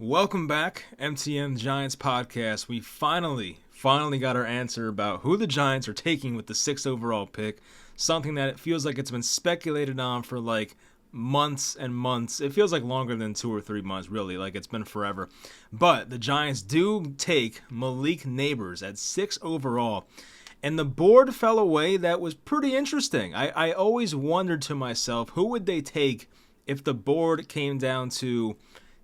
Welcome back, MTM Giants podcast. We finally got our answer about who the Giants are taking with the 6th overall pick. Something that it feels like it's been speculated on for like months and months. It feels like longer than 2 or 3 months, really. Like it's been forever. But the Giants do take Malik Nabers at 6 overall. And the board fell away. That was pretty interesting. I always wondered to myself, who would they take if the board came down to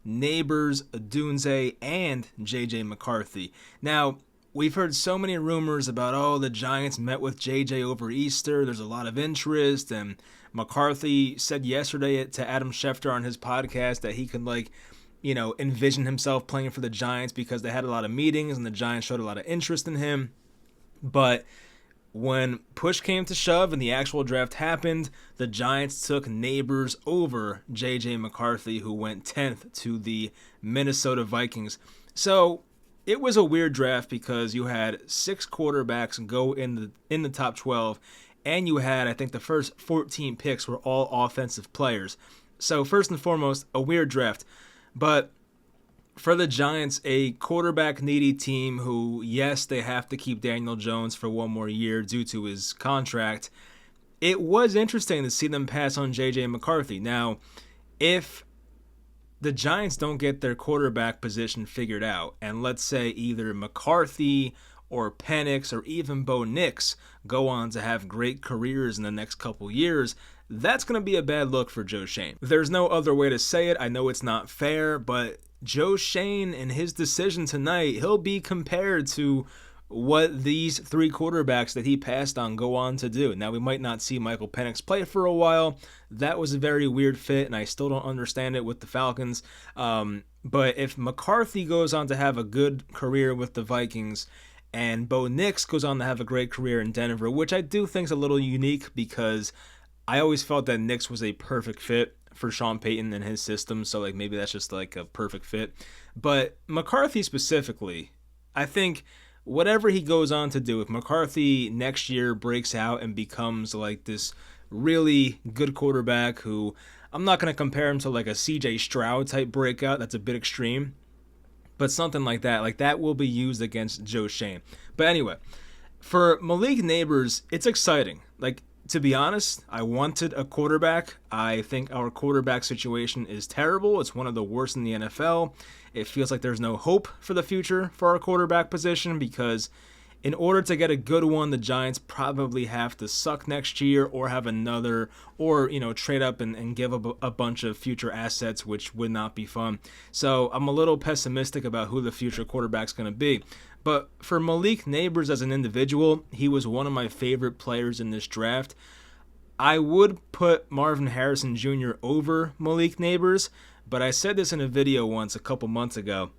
Nabers, Odunze, and J.J. McCarthy. Now, we've heard so many rumors about, the Giants met with J.J. over Easter. There's a lot of interest, and McCarthy said yesterday to Adam Schefter on his podcast that he could, envision himself playing for the Giants because they had a lot of meetings and the Giants showed a lot of interest in him. But when push came to shove and the actual draft happened, the Giants took Nabers over J.J. McCarthy, who went 10th to the Minnesota Vikings. So it was a weird draft because you had 6 quarterbacks go in the top 12, and you had, I think, the first 14 picks were all offensive players. So first and foremost, a weird draft. But for the Giants, a quarterback-needy team who, yes, they have to keep Daniel Jones for one more year due to his contract, it was interesting to see them pass on J.J. McCarthy. Now, if the Giants don't get their quarterback position figured out, and let's say either McCarthy or Penix or even Bo Nix go on to have great careers in the next couple years, that's going to be a bad look for Joe Schoen. There's no other way to say it. I know it's not fair, but Joe Schoen and his decision tonight, he'll be compared to what these 3 quarterbacks that he passed on go on to do. Now, we might not see Michael Penix play for a while. That was a very weird fit, and I still don't understand it with the Falcons. But if McCarthy goes on to have a good career with the Vikings, and Bo Nix goes on to have a great career in Denver, which I do think is a little unique because I always felt that Nix was a perfect fit for Sean Payton and his system, so maybe that's just a perfect fit. But McCarthy specifically, I think whatever he goes on to do, if McCarthy next year breaks out and becomes this really good quarterback who, I'm not going to compare him to a CJ Stroud type breakout, that's a bit extreme, but something like that will be used against Joe Schoen. But anyway, for Malik Nabers, it's exciting. To be honest, I wanted a quarterback. I think our quarterback situation is terrible. It's one of the worst in the NFL. It feels like there's no hope for the future for our quarterback position because in order to get a good one, the Giants probably have to suck next year or have another, or, trade up and give up a bunch of future assets, which would not be fun. So I'm a little pessimistic about who the future quarterback's going to be. But for Malik Nabers as an individual, he was one of my favorite players in this draft. I would put Marvin Harrison Jr. over Malik Nabers, but I said this in a video once a couple months ago.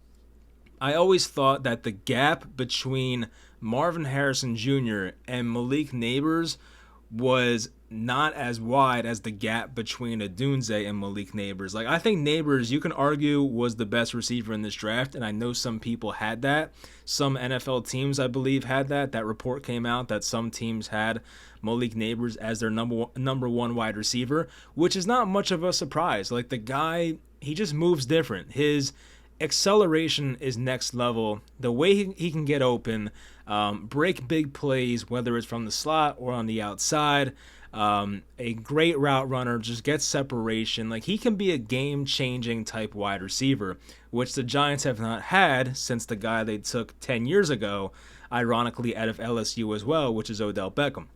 I always thought that the gap between Marvin Harrison Jr. and Malik Nabers was not as wide as the gap between Odunze and Malik Nabers. I think Nabers, you can argue, was the best receiver in this draft, and I know some people had that. Some NFL teams, I believe, had that. That report came out that some teams had Malik Nabers as their number one wide receiver, which is not much of a surprise. The guy, he just moves different. His acceleration is next level. The way he can get open, break big plays, whether it's from the slot or on the outside, a great route runner, just gets separation. He can be a game-changing type wide receiver, which the Giants have not had since the guy they took 10 years ago, ironically out of LSU as well, which is Odell Beckham.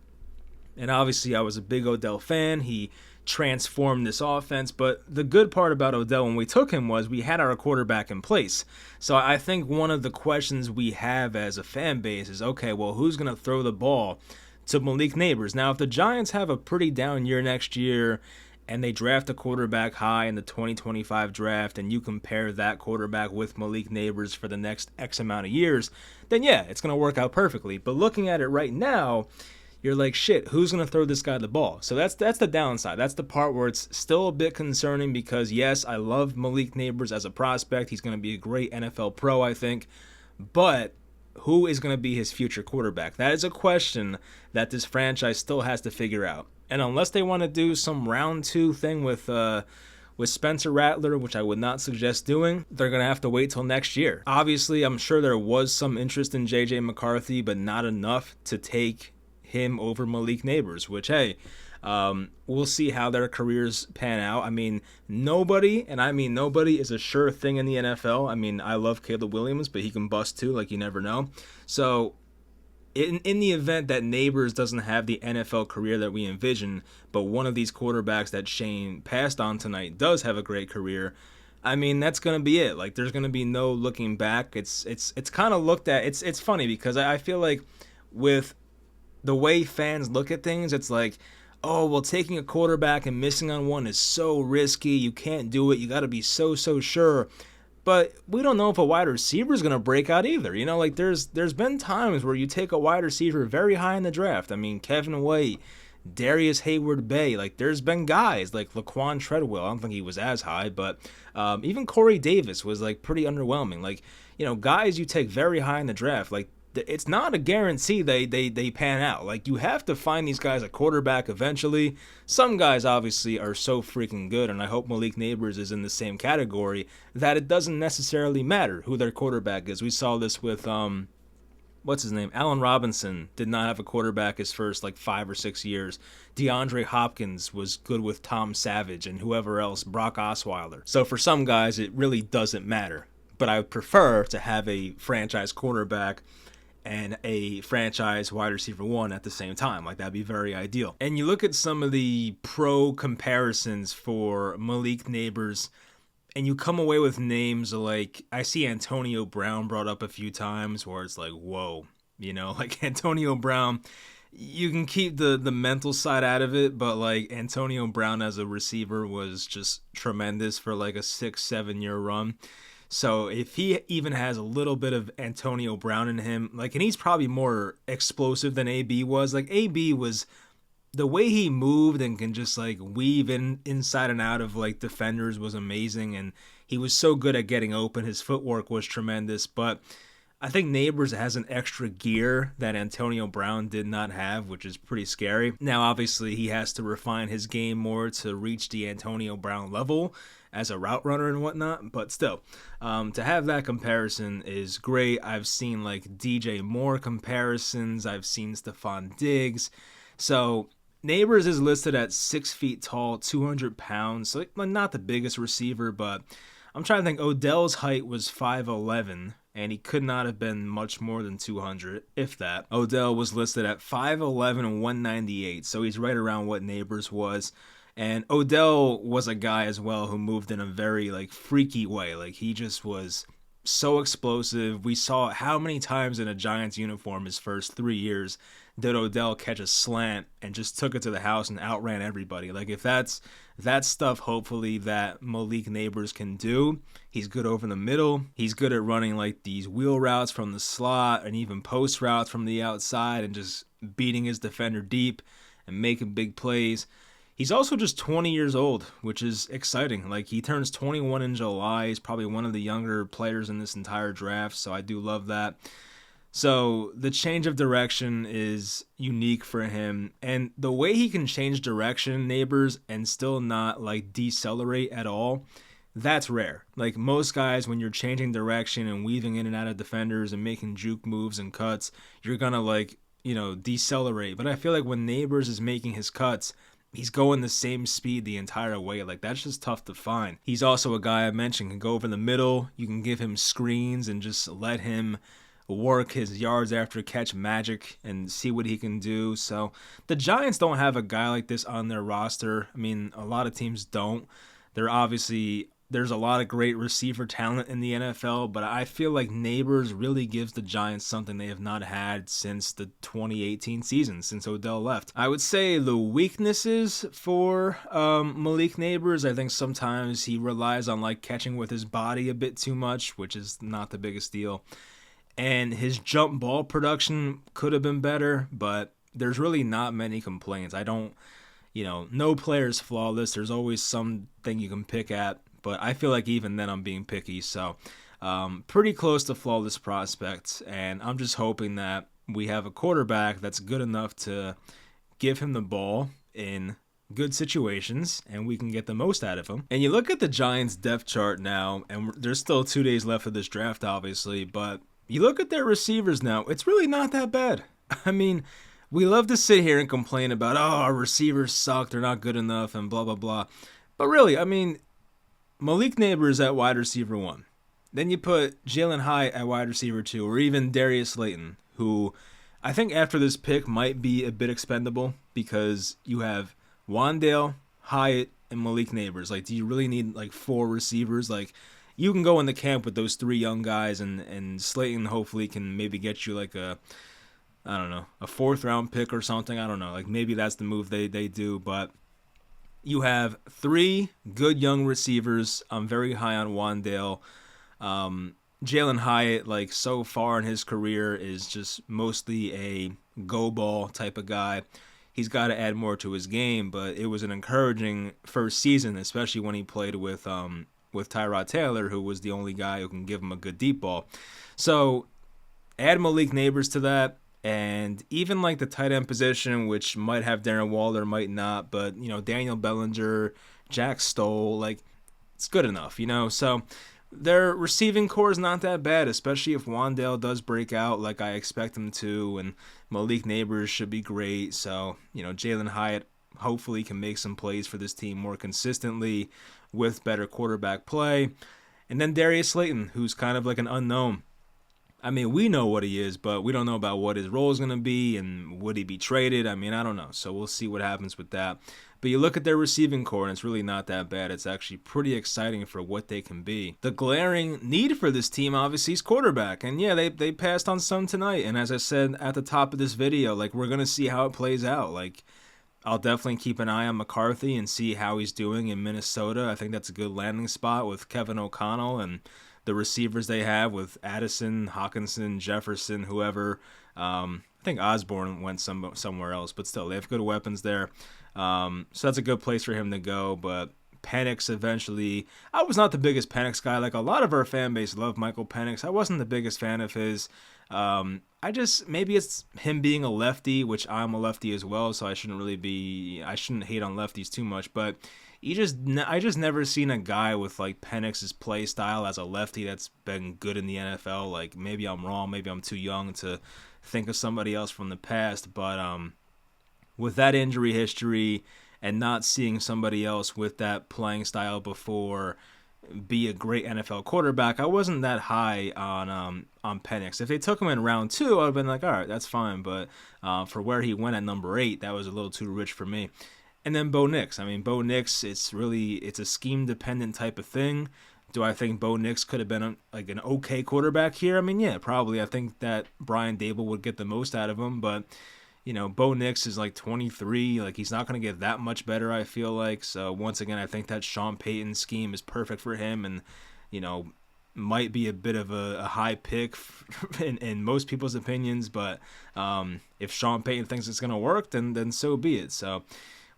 And obviously I was a big Odell fan. He transformed this offense, but the good part about Odell when we took him was we had our quarterback in place. So I think one of the questions we have as a fan base is, okay, well, who's going to throw the ball to Malik Nabers? Now, if the Giants have a pretty down year next year and they draft a quarterback high in the 2025 draft and you compare that quarterback with Malik Nabers for the next X amount of years, then yeah, it's going to work out perfectly. But looking at it right now, you're like, shit, who's going to throw this guy the ball? So that's the downside. That's the part where it's still a bit concerning because, yes, I love Malik Nabers as a prospect. He's going to be a great NFL pro, I think. But who is going to be his future quarterback? That is a question that this franchise still has to figure out. And unless they want to do some round 2 thing with With Spencer Rattler, which I would not suggest doing, they're going to have to wait till next year. Obviously, I'm sure there was some interest in J.J. McCarthy, but not enough to take him over Malik Nabers, which, hey, we'll see how their careers pan out. I mean, nobody, and I mean nobody, is a sure thing in the NFL. I mean, I love Caleb Williams, but he can bust too, like you never know. So in the event that Nabers doesn't have the NFL career that we envision, but one of these quarterbacks that Shane passed on tonight does have a great career, I mean, that's going to be it. Like, there's going to be no looking back. It's kind of looked at. It's funny because I feel like with the way fans look at things, it's like, oh, well, taking a quarterback and missing on one is so risky. You can't do it. You got to be so sure. But we don't know if a wide receiver is going to break out either. You know, like there's been times where you take a wide receiver very high in the draft. I mean, Kevin White, Darius Hayward-Bay. Like, there's been guys like Laquan Treadwell. I don't think he was as high, but even Corey Davis was, like, pretty underwhelming. Like, you know, guys you take very high in the draft, like, it's not a guarantee they pan out. Like, you have to find these guys a quarterback eventually. Some guys obviously are so freaking good, and I hope Malik Nabers is in the same category, that it doesn't necessarily matter who their quarterback is. We saw this with what's his name? Allen Robinson did not have a quarterback his first 5 or 6 years. DeAndre Hopkins was good with Tom Savage and whoever else, Brock Osweiler. So for some guys, it really doesn't matter. But I would prefer to have a franchise quarterback and a franchise wide receiver one at the same time. Like, that'd be very ideal. And you look at some of the pro comparisons for Malik Nabers, and you come away with names like, I see Antonio Brown brought up a few times, where it's like, whoa, you know, like Antonio Brown, you can keep the mental side out of it, but like Antonio Brown as a receiver was just tremendous for like a 6-7 year run. So if he even has a little bit of Antonio Brown in him, like, and he's probably more explosive than AB was. Like, AB was, the way he moved and can just like weave inside and out of like defenders was amazing, and he was so good at getting open. His footwork was tremendous, but I think Nabers has an extra gear that Antonio Brown did not have, which is pretty scary. Now, obviously, he has to refine his game more to reach the Antonio Brown level as a route runner and whatnot, but still, to have that comparison is great. I've seen like DJ Moore comparisons. I've seen Stephon Diggs. So Nabers is listed at 6 feet tall, 200 pounds. So like, not the biggest receiver, but I'm trying to think. Odell's height was 5'11", and he could not have been much more than 200, if that. Odell was listed at 5'11 and 198, so he's right around what Nabers was. And Odell was a guy as well who moved in a very like freaky way. Like, he just was so explosive. We saw how many times in a Giants uniform his first 3 years did Odell catch a slant and just took it to the house and outran everybody. Like, if that's stuff, hopefully, that Malik Nabers can do. He's good over the middle. He's good at running like these wheel routes from the slot and even post routes from the outside and just beating his defender deep and making big plays. He's also just 20 years old, which is exciting. Like, he turns 21 in July. He's probably one of the younger players in this entire draft, so I do love that. So the change of direction is unique for him. And the way he can change direction, Nabers, and still not like decelerate at all, that's rare. Like, most guys, when you're changing direction and weaving in and out of defenders and making juke moves and cuts, you're going to like, you know, decelerate. But I feel like when Nabers is making his cuts, he's going the same speed the entire way. Like, that's just tough to find. He's also a guy I mentioned can go over the middle. You can give him screens and just let him work his yards after catch magic and see what he can do. So the Giants don't have a guy like this on their roster. I mean, a lot of teams don't. There's a lot of great receiver talent in the NFL, but I feel like Nabers really gives the Giants something they have not had since the 2018 season, since Odell left. I would say the weaknesses for Malik Nabers, I think sometimes he relies on like catching with his body a bit too much, which is not the biggest deal. And his jump ball production could have been better, but there's really not many complaints. No player's flawless. There's always something you can pick at. But I feel like even then I'm being picky. So pretty close to flawless prospects. And I'm just hoping that we have a quarterback that's good enough to give him the ball in good situations and we can get the most out of them. And you look at the Giants depth chart now, and there's still 2 days left of this draft, obviously, but you look at their receivers now, it's really not that bad. I mean, we love to sit here and complain about, oh, our receivers suck, they're not good enough, and blah, blah, blah. But really, I mean, Malik Nabers at wide receiver 1. Then you put Jalen Hyatt at wide receiver 2, or even Darius Slayton, who I think after this pick might be a bit expendable because you have Wandale, Hyatt, and Malik Nabers. Like, do you really need like 4 receivers? Like, you can go in the camp with those 3 young guys, and Slayton hopefully can maybe get you like a 4th round pick or something. I don't know. Like, maybe that's the move they do, but you have 3 good young receivers. I'm very high on Wandale. Jalen Hyatt, like, so far in his career is just mostly a go ball type of guy. He's got to add more to his game, but it was an encouraging first season, especially when he played with Tyrod Taylor, who was the only guy who can give him a good deep ball. So add Malik Nabers to that, and even like the tight end position, which might have Darren Waller, might not, but Daniel Bellinger, Jack Stoll, like, it's good enough, So their receiving core is not that bad, especially if Wandale does break out like I expect him to, and Malik Nabers should be great. So, Jalen Hyatt hopefully can make some plays for this team more consistently with better quarterback play. And then Darius Slayton, who's kind of like an unknown. I mean, we know what he is, but we don't know about what his role is going to be and would he be traded. I mean, I don't know. So we'll see what happens with that. But you look at their receiving core, and it's really not that bad. It's actually pretty exciting for what they can be. The glaring need for this team, obviously, is quarterback. And yeah, they passed on some tonight. And as I said at the top of this video, like, we're going to see how it plays out. Like, I'll definitely keep an eye on McCarthy and see how he's doing in Minnesota. I think that's a good landing spot with Kevin O'Connell and the receivers they have with Addison, Hawkinson, Jefferson, whoever. I think Osborne went somewhere else, but still, they have good weapons there. So that's a good place for him to go. But Penix eventually, I was not the biggest Penix guy. Like, a lot of our fan base loved Michael Penix. I wasn't the biggest fan of his. Maybe it's him being a lefty, which I'm a lefty as well, so I shouldn't hate on lefties too much, but I just never seen a guy with like Penix's play style as a lefty that's been good in the NFL. Like, maybe I'm wrong, maybe I'm too young to think of somebody else from the past, but with that injury history and not seeing somebody else with that playing style before be a great NFL quarterback, I wasn't that high on Penix. If they took him in round 2, I'd have been like, all right, that's fine. But for where he went at number 8, that was a little too rich for me. And then Bo Nix. I mean, Bo Nix, it's a scheme-dependent type of thing. Do I think Bo Nix could have been an okay quarterback here? I mean, yeah, probably. I think that Brian Dable would get the most out of him, but Bo Nix is like 23. Like, he's not going to get that much better, I feel like. So, once again, I think that Sean Payton scheme is perfect for him and, might be a bit of a high pick in most people's opinions. But if Sean Payton thinks it's going to work, then so be it. So,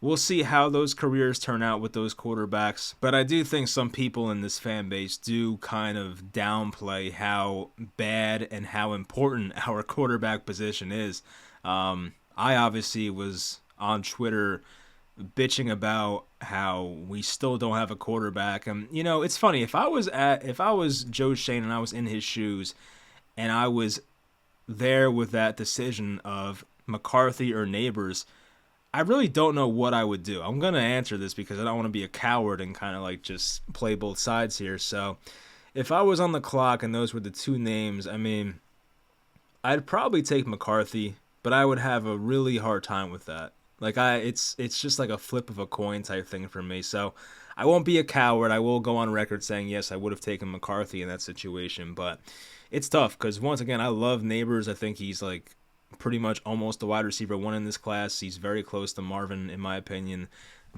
we'll see how those careers turn out with those quarterbacks. But I do think some people in this fan base do kind of downplay how bad and how important our quarterback position is. I obviously was on Twitter bitching about how we still don't have a quarterback. And, it's funny. If I was Joe Shane and I was in his shoes and I was there with that decision of McCarthy or Nabers, I really don't know what I would do. I'm going to answer this because I don't want to be a coward and kind of like just play both sides here. So if I was on the clock and those were the 2 names, I mean, I'd probably take McCarthy, but I would have a really hard time with that. Like, it's just like a flip of a coin type thing for me. So I won't be a coward. I will go on record saying, yes, I would have taken McCarthy in that situation, but it's tough because, once again, I love Nabers. I think he's like pretty much almost the wide receiver 1 in this class. He's very close to Marvin, in my opinion.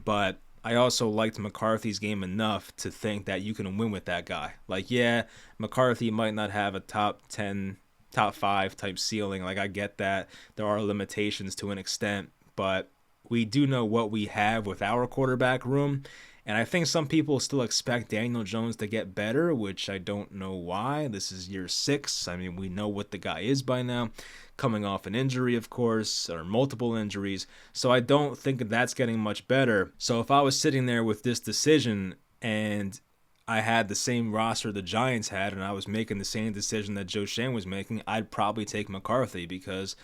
But I also liked McCarthy's game enough to think that you can win with that guy. Like, yeah, McCarthy might not have a top 10, top 5 type ceiling. Like, I get that. There are limitations to an extent. But we do know what we have with our quarterback room. And I think some people still expect Daniel Jones to get better, which I don't know why. This is year 6. I mean, we know what the guy is by now, coming off an injury, of course, or multiple injuries. So I don't think that's getting much better. So if I was sitting there with this decision and I had the same roster the Giants had and I was making the same decision that Joe Schoen was making, I'd probably take McCarthy because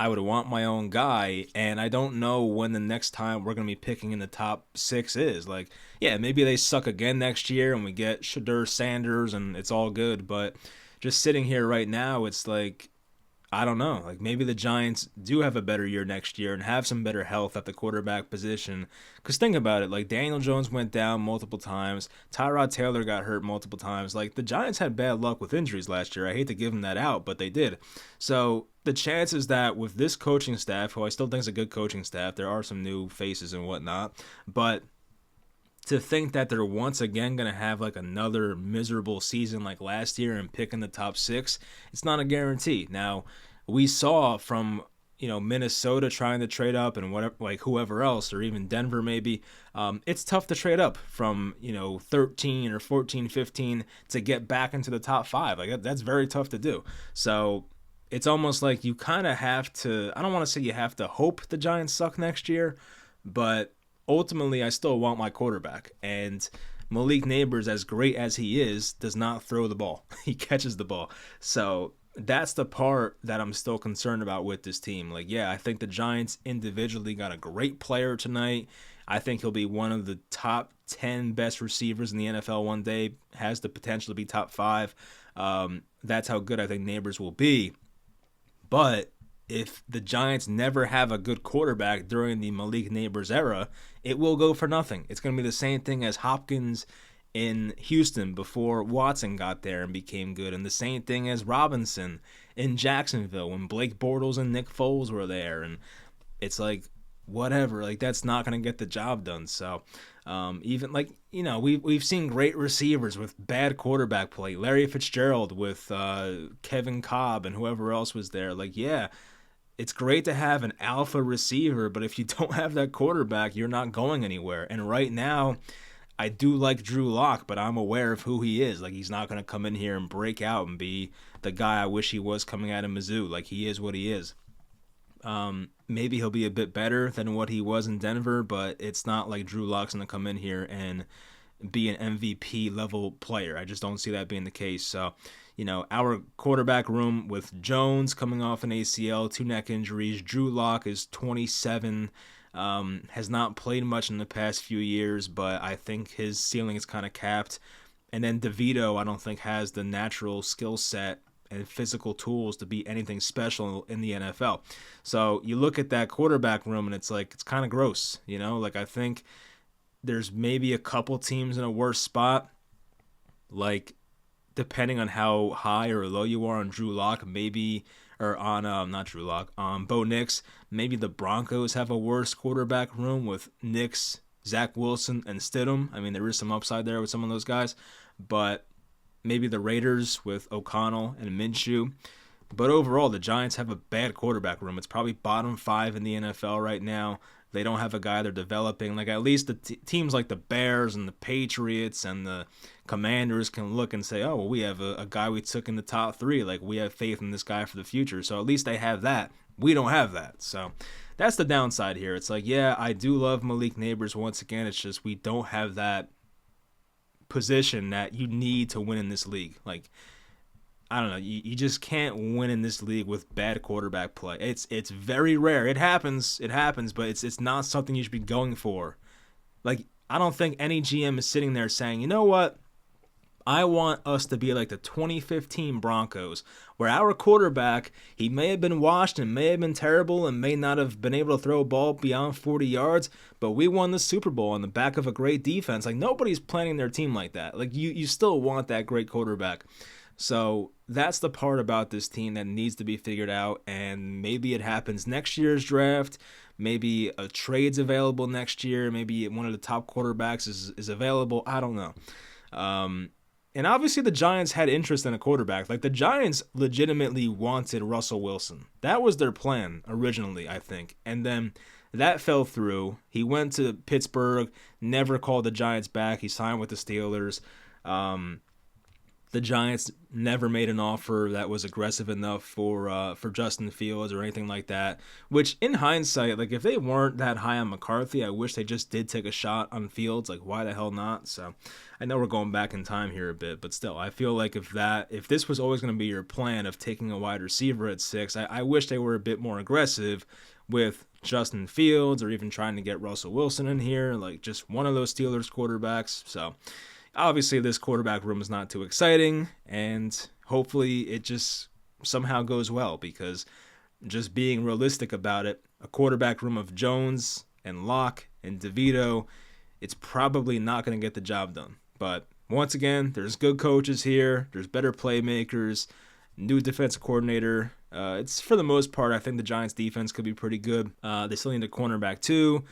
I would want my own guy, and I don't know when the next time we're going to be picking in the top 6 is. Like, yeah, maybe they suck again next year and we get Shadur Sanders and it's all good, but just sitting here right now, it's like, I don't know. Like, maybe the Giants do have a better year next year and have some better health at the quarterback position. Because think about it. Like, Daniel Jones went down multiple times. Tyrod Taylor got hurt multiple times. Like, the Giants had bad luck with injuries last year. I hate to give them that out, but they did. So, the chances that with this coaching staff, who I still think is a good coaching staff, there are some new faces and whatnot, but to think that they're once again going to have like another miserable season like last year and pick in the top 6, it's not a guarantee. Now, we saw from, Minnesota trying to trade up and whatever, like whoever else, or even Denver maybe, it's tough to trade up from, 13 or 14, 15 to get back into the top 5. Like that's very tough to do. So it's almost like you kind of have to, I don't want to say you have to hope the Giants suck next year, but ultimately, I still want my quarterback. And Malik Nabers, as great as he is, does not throw the ball. He catches the ball. So that's the part that I'm still concerned about with this team. Like, yeah, I think the Giants individually got a great player tonight. I think he'll be one of the top 10 best receivers in the NFL one day. Has the potential to be top 5. That's how good I think Nabers will be. But if the Giants never have a good quarterback during the Malik Nabers era, it will go for nothing. It's going to be the same thing as Hopkins in Houston before Watson got there and became good, and the same thing as Robinson in Jacksonville when Blake Bortles and Nick Foles were there. And it's like, whatever, like that's not going to get the job done. So even like, we've seen great receivers with bad quarterback play. Larry Fitzgerald with Kevin Cobb and whoever else was there. Like, yeah, it's great to have an alpha receiver, but if you don't have that quarterback, you're not going anywhere. And right now, I do like Drew Lock, but I'm aware of who he is. Like, he's not going to come in here and break out and be the guy I wish he was coming out of Mizzou. Like, he is what he is. Maybe he'll be a bit better than what he was in Denver, but it's not like Drew Lock's going to come in here and be an MVP level player. I just don't see that being the case. So, our quarterback room with Jones coming off an ACL, 2 neck injuries. Drew Lock is 27, has not played much in the past few years, but I think his ceiling is kind of capped. And then DeVito, I don't think has the natural skill set and physical tools to be anything special in the NFL. So you look at that quarterback room and it's like, it's kind of gross, Like, I think there's maybe a couple teams in a worse spot, like depending on how high or low you are on Drew Lock, maybe, or on, not Drew Lock, Bo Nix, maybe the Broncos have a worse quarterback room with Nix, Zach Wilson, and Stidham. I mean, there is some upside there with some of those guys, but maybe the Raiders with O'Connell and Minshew. But overall, the Giants have a bad quarterback room. It's probably bottom 5 in the NFL right now. They don't have a guy they're developing. Like, at least the teams like the Bears and the Patriots and the Commanders can look and say, oh, well, we have a guy we took in the top 3. Like, we have faith in this guy for the future. So at least they have that. We don't have that. So that's the downside here. It's like, yeah, I do love Malik Nabers once again. It's just we don't have that position that you need to win in this league. Like, I don't know, you just can't win in this league with bad quarterback play. It's very rare. It happens, but it's not something you should be going for. Like, I don't think any GM is sitting there saying, you know what, I want us to be like the 2015 Broncos, where our quarterback, he may have been washed and may have been terrible and may not have been able to throw a ball beyond 40 yards, but we won the Super Bowl on the back of a great defense. Like, nobody's planning their team like that. Like, you still want that great quarterback. So that's the part about this team that needs to be figured out, and maybe it happens next year's draft. Maybe a trade's available next year. Maybe one of the top quarterbacks is available. I don't know. And obviously the Giants had interest in a quarterback. Like, the Giants legitimately wanted Russell Wilson. That was their plan originally, I think. And then That fell through. He went to Pittsburgh, never called the Giants back. He signed with the Steelers. The Giants never made an offer that was aggressive enough for Justin Fields or anything like that. Which, in hindsight, like if they weren't that high on McCarthy, I wish they just did take a shot on Fields. Like, why the hell not? So, I know we're going back in time here a bit, but still, I feel like if this was always going to be your plan of taking a wide receiver at 6, I wish they were a bit more aggressive with Justin Fields or even trying to get Russell Wilson in here, like just one of those Steelers quarterbacks. So, obviously, this quarterback room is not too exciting, and hopefully it just somehow goes well because just being realistic about it, a quarterback room of Jones and Locke and DeVito, it's probably not going to get the job done. But once again, there's good coaches here, there's better playmakers, new defensive coordinator. It's for the most part, I think the Giants defense could be pretty good. They still need a cornerback too.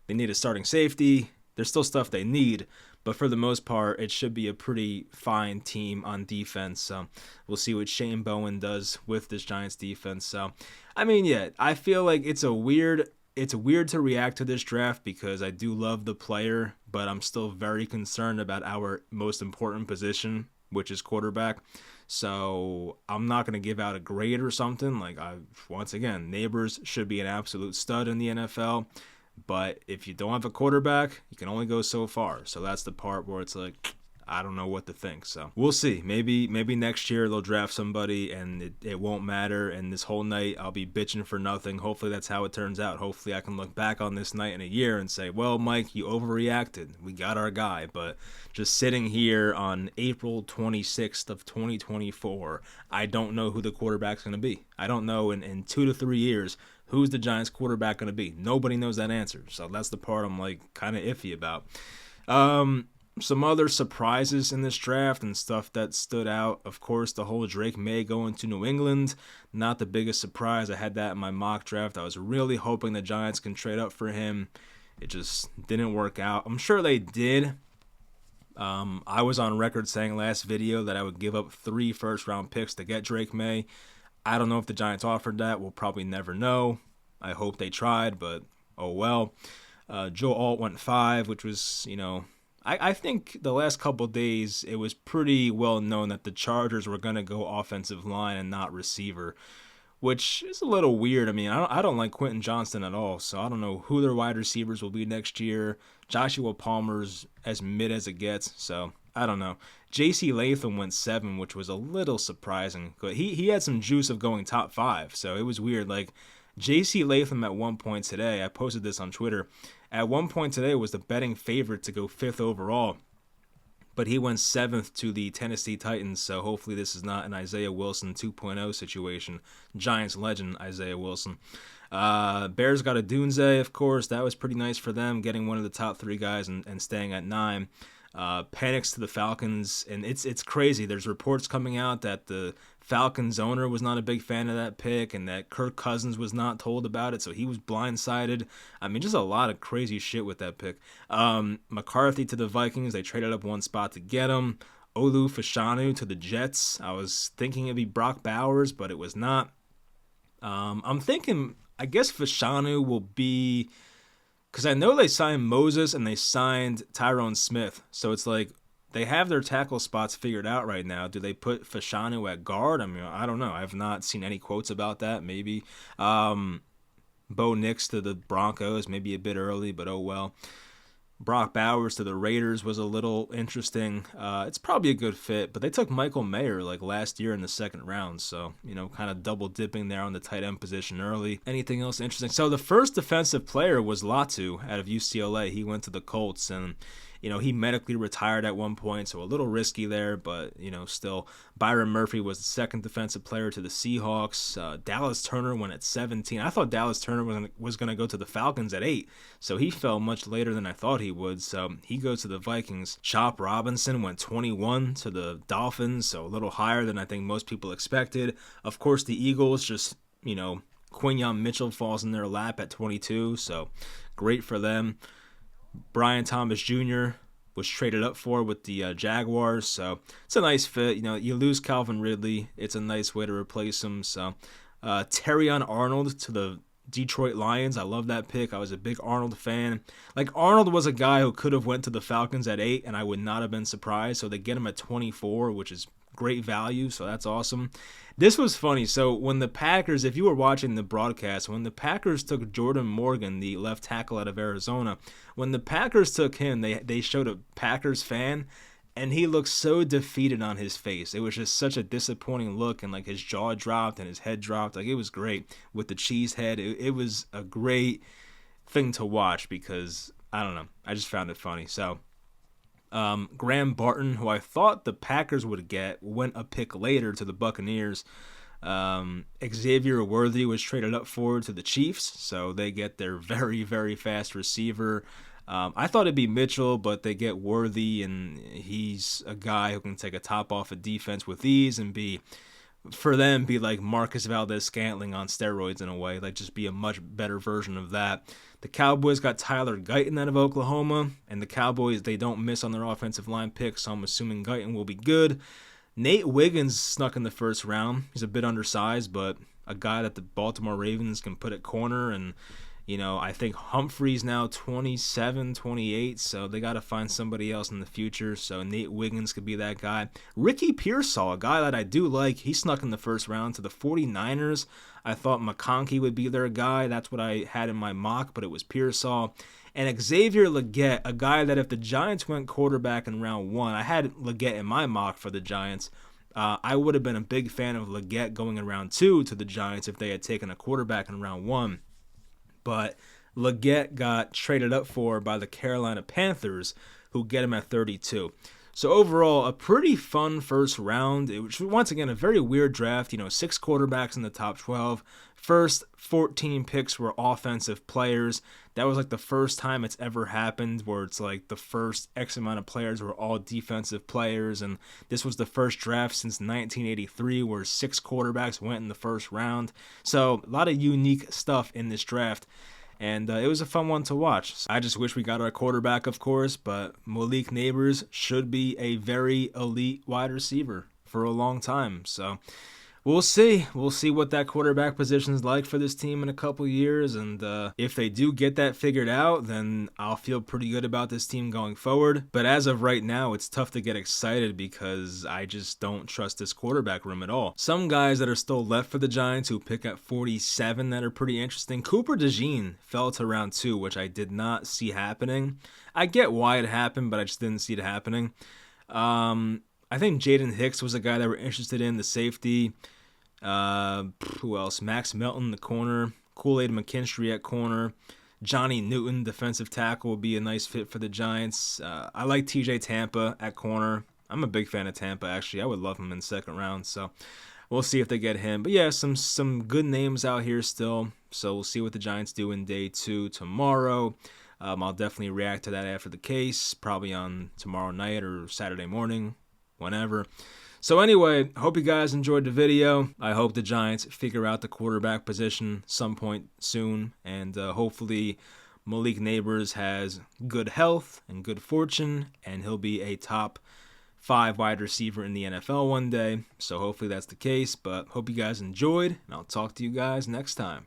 They need a starting safety. There's still stuff they need. But for the most part, it should be a pretty fine team on defense. So we'll see what Shane Bowen does with this Giants defense. So, I mean, yeah, I feel like it's weird to react to this draft because I do love the player, but I'm still very concerned about our most important position, which is quarterback. So I'm not going to give out a grade or something. Like, once again, Nabers should be an absolute stud in the NFL. But if you don't have a quarterback, you can only go so far. So that's the part where it's like, I don't know what to think. So we'll see. Maybe next year they'll draft somebody and it won't matter. And this whole night I'll be bitching for nothing. Hopefully that's how it turns out. Hopefully I can look back on this night in a year and say, well, Mike, you overreacted. We got our guy. But just sitting here on April 26th of 2024, I don't know who the quarterback's going to be. I don't know in 2 to 3 years who's the Giants quarterback going to be. Nobody knows that answer. So that's the part I'm like kind of iffy about. Some other surprises in this draft and stuff that stood out. Of course, the whole Drake May going to New England. Not the biggest surprise. I had that in my mock draft. I was really hoping the Giants can trade up for him. It just didn't work out. I'm sure they did. I was on record saying last video that I would give up 3 first-round picks to get Drake May. I don't know if the Giants offered that. We'll probably never know. I hope they tried, but oh well. Joe Alt went 5, which was, I think the last couple of days it was pretty well known that the Chargers were going to go offensive line and not receiver, which is a little weird. I mean, I don't like Quentin Johnston at all, so I don't know who their wide receivers will be next year. Joshua Palmer's as mid as it gets, so I don't know. J.C. Latham went 7, which was a little surprising. But he had some juice of going top 5, so it was weird. Like, J.C. Latham at one point today, I posted this on Twitter, at one point today was the betting favorite to go 5th overall. But he went 7th to the Tennessee Titans, so hopefully this is not an Isaiah Wilson 2.0 situation. Giants legend Isaiah Wilson. Bears got a Dunze, of course. That was pretty nice for them, getting one of the top 3 guys and staying at 9. Panics to the Falcons, and it's crazy. There's reports coming out that the Falcons owner was not a big fan of that pick and that Kirk Cousins was not told about it, so he was blindsided. I mean, just a lot of crazy shit with that pick. McCarthy to the Vikings. They traded up 1 spot to get him. Olu Fashanu to the Jets. I was thinking it'd be Brock Bowers, but it was not. I'm thinking, I guess Fashanu will be... Because I know they signed Moses and they signed Tyrone Smith. So it's like they have their tackle spots figured out right now. Do they put Fashanu at guard? I mean, I don't know. I've not seen any quotes about that. Maybe. Bo Nix to the Broncos. Maybe a bit early, but oh well. Brock Bowers to the Raiders was a little interesting. It's probably a good fit, but they took Michael Mayer like last year in the 2nd round, so, kind of double dipping there on the tight end position early. Anything else interesting? So the first defensive player was Latu out of UCLA. He went to the Colts, and he medically retired at one point, so a little risky there, but, still. Byron Murphy was the 2nd defensive player to the Seahawks. Dallas Turner went at 17. I thought Dallas Turner was going to go to the Falcons at 8, so he fell much later than I thought he would, so he goes to the Vikings. Chop Robinson went 21 to the Dolphins, so a little higher than I think most people expected. Of course, the Eagles just, Quinyon Mitchell falls in their lap at 22, so great for them. Brian Thomas Jr. was traded up for with the Jaguars, so it's a nice fit. You lose Calvin Ridley, it's a nice way to replace him. So Terrion Arnold to the Detroit Lions. I love that pick. I was a big Arnold fan. Like, Arnold was a guy who could have went to the Falcons at 8, and I would not have been surprised. So they get him at 24, which is great value, so that's awesome. This was funny. So when the Packers, if you were watching the broadcast, when the Packers took Jordan Morgan, the left tackle out of Arizona, when the Packers took him, they showed a Packers fan, and he looked so defeated on his face. It was just such a disappointing look, and like his jaw dropped and his head dropped. Like, it was great with the cheese head. It was a great thing to watch because, I don't know, I just found it funny. So Graham Barton, who I thought the Packers would get, went a pick later to the Buccaneers. Xavier Worthy was traded up forward to the Chiefs, so they get their very, very fast receiver. I thought it'd be Mitchell, but they get Worthy, and he's a guy who can take a top off a defense with ease and be like Marcus Valdez-Scantling on steroids in a way, like just be a much better version of that. The Cowboys got Tyler Guyton out of Oklahoma, and the Cowboys, they don't miss on their offensive line picks, so I'm assuming Guyton will be good. Nate Wiggins snuck in the first round. He's a bit undersized, but a guy that the Baltimore Ravens can put at corner, and I think Humphrey's now 27, 28, so they got to find somebody else in the future. So Nate Wiggins could be that guy. Ricky Pearsall, a guy that I do like, he snuck in the first round to the 49ers. I thought McConkey would be their guy. That's what I had in my mock, but it was Pearsall. And Xavier Legette, a guy that if the Giants went quarterback in round 1, I had Legette in my mock for the Giants. I would have been a big fan of Legette going in round 2 to the Giants if they had taken a quarterback in round 1. But Legette got traded up for by the Carolina Panthers, who get him at 32. So overall, a pretty fun first round. It was, once again, a very weird draft. 6 quarterbacks in the top 12. First 14 picks were offensive players. That was like the first time it's ever happened where it's like the first X amount of players were all defensive players. And this was the first draft since 1983 where 6 quarterbacks went in the first round. So a lot of unique stuff in this draft. And it was a fun one to watch. I just wish we got our quarterback, of course, but Malik Nabers should be a very elite wide receiver for a long time. So we'll see. We'll see what that quarterback position is like for this team in a couple years. And if they do get that figured out, then I'll feel pretty good about this team going forward. But as of right now, it's tough to get excited because I just don't trust this quarterback room at all. Some guys that are still left for the Giants who pick at 47 that are pretty interesting. Cooper DeJean fell to round 2, which I did not see happening. I get why it happened, but I just didn't see it happening. I think Jaden Hicks was a guy that we're interested in, the safety. Who else? Max Melton, the corner. Kool-Aid McKinstry at corner. Johnny Newton, defensive tackle, would be a nice fit for the Giants. I like TJ Tampa at corner. I'm a big fan of Tampa, actually. I would love him in the second round, so we'll see if they get him. But yeah, some good names out here still, so we'll see what the Giants do in day 2 tomorrow. I'll definitely react to that after the case, probably on tomorrow night or Saturday morning, whenever. So anyway, hope you guys enjoyed the video. I hope the Giants figure out the quarterback position some point soon, and hopefully Malik Nabers has good health and good fortune, and he'll be a top 5 wide receiver in the NFL one day. So hopefully that's the case, but hope you guys enjoyed, and I'll talk to you guys next time.